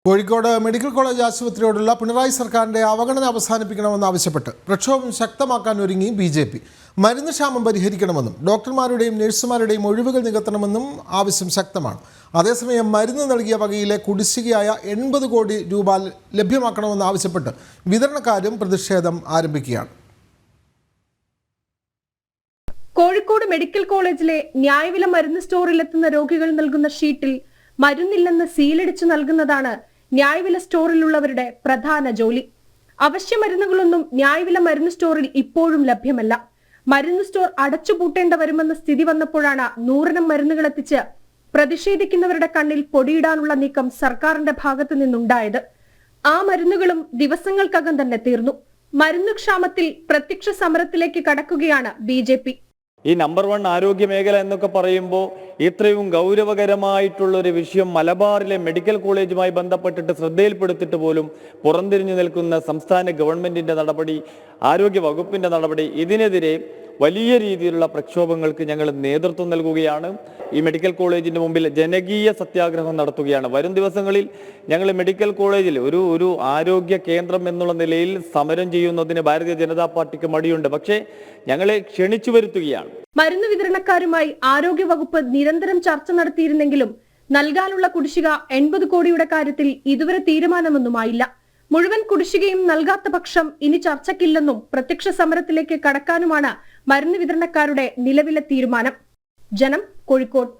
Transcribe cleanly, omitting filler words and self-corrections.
Kozhikode medical college ആശുപത്രിയോടുള്ള Pinarayi സർക്കാരിന്റെ അവഗണന അവസാനിപ്പിക്കണമെന്നാവശ്യപ്പെട്ട് പ്രക്ഷോഭം ശക്തമാക്കാൻ ഒരുങ്ങി ബിജെപി. മരുന്ന് ക്ഷാമം പരിഹരിക്കണമെന്നും ഡോക്ടർമാരുടെയും നഴ്സുമാരുടെയും ഒഴിവുകൾ നികത്തണമെന്നും ആവശ്യം ശക്തമാണ്. അതേസമയം മരുന്ന് നൽകിയ വകയിലെ കുടിശ്ശികയായ 80 കോടി രൂപ ലഭ്യമാക്കണമെന്നാവശ്യപ്പെട്ട് വിതരണക്കാരും പ്രതിഷേധം ആരംഭിക്കുകയാണ്. കോഴിക്കോട് മെഡിക്കൽ കോളേജിലെ ന്യായവില മരുന്ന് സ്റ്റോറിലെത്തുന്ന രോഗികൾ നൽകുന്ന ഷീറ്റിൽ മരുന്നില്ലെന്ന് സീലടിച്ചു നൽകുന്നതാണ് ന്യായവില സ്റ്റോറിലുള്ളവരുടെ പ്രധാന ജോലി. അവശ്യ മരുന്നുകളൊന്നും ന്യായവില മരുന്ന് സ്റ്റോറിൽ ഇപ്പോഴും ലഭ്യമല്ല. മരുന്ന് സ്റ്റോർ അടച്ചുപൂട്ടേണ്ട വരുമെന്ന സ്ഥിതി വന്നപ്പോഴാണ് 100 മരുന്നുകൾ എത്തിച്ച് പ്രതിഷേധിക്കുന്നവരുടെ കണ്ണിൽ പൊടിയിടാനുള്ള നീക്കം സർക്കാരിന്റെ ഭാഗത്തു നിന്നുണ്ടായത്. ആ മരുന്നുകളും ദിവസങ്ങൾക്കകം തന്നെ തീർന്നു. മരുന്നുക്ഷാമത്തിൽ പ്രത്യക്ഷ സമരത്തിലേക്ക് കടക്കുകയാണ് ബിജെപി. ഈ നമ്പർ 1 ആരോഗ്യ മേഖല എന്നൊക്കെ പറയുമ്പോൾ ഇത്രയും ഗൗരവകരമായിട്ടുള്ള ഒരു വിഷയം മലബാറിലെ മെഡിക്കൽ കോളേജുമായി ബന്ധപ്പെട്ടിട്ട് ശ്രദ്ധയിൽപ്പെടുത്തിട്ട് പോലും പുറംതിരിഞ്ഞു നിൽക്കുന്ന സംസ്ഥാന ഗവൺമെന്റിന്റെ നടപടി, ആരോഗ്യ വകുപ്പിന്റെ നടപടി, ഇതിനെതിരെ വലിയ രീതിയിലുള്ള പ്രക്ഷോഭങ്ങൾക്ക് ഞങ്ങൾ നേതൃത്വം നൽകുകയാണ്. ഈ മെഡിക്കൽ കോളേജിന്റെ മുമ്പിൽ ജനകീയ സത്യാഗ്രഹം നടത്തുകയാണ്. വരും ദിവസങ്ങളിൽ ഞങ്ങൾ മെഡിക്കൽ കോളേജിൽ ഒരു ആരോഗ്യ കേന്ദ്രം എന്നുള്ള നിലയിൽ സമരം ചെയ്യുന്നതിന് ഭാരതീയ ജനതാ പാർട്ടിക്ക് മടിയുണ്ട്. പക്ഷേ ഞങ്ങളെ ക്ഷണിച്ചു വരുത്തുകയാണ്. മരുന്ന് വിതരണക്കാരുമായി ആരോഗ്യ വകുപ്പ് നിരന്തരം ചർച്ച നടത്തിയിരുന്നെങ്കിലും നൽകാനുള്ള കുടിശ്ശിക 80 കോടിയുടെ കാര്യത്തിൽ ഇതുവരെ തീരുമാനമൊന്നുമായില്ല. മുഴുവൻ കുടിശ്ശികയും നൽകാത്ത പക്ഷം ഇനി ചർച്ചയ്ക്കില്ലെന്നും പ്രത്യക്ഷ സമരത്തിലേക്ക് കടക്കാനുമാണ് മരുന്ന് വിതരണക്കാരുടെ നിലവിലെ തീരുമാനം. ജനം, കോഴിക്കോട്.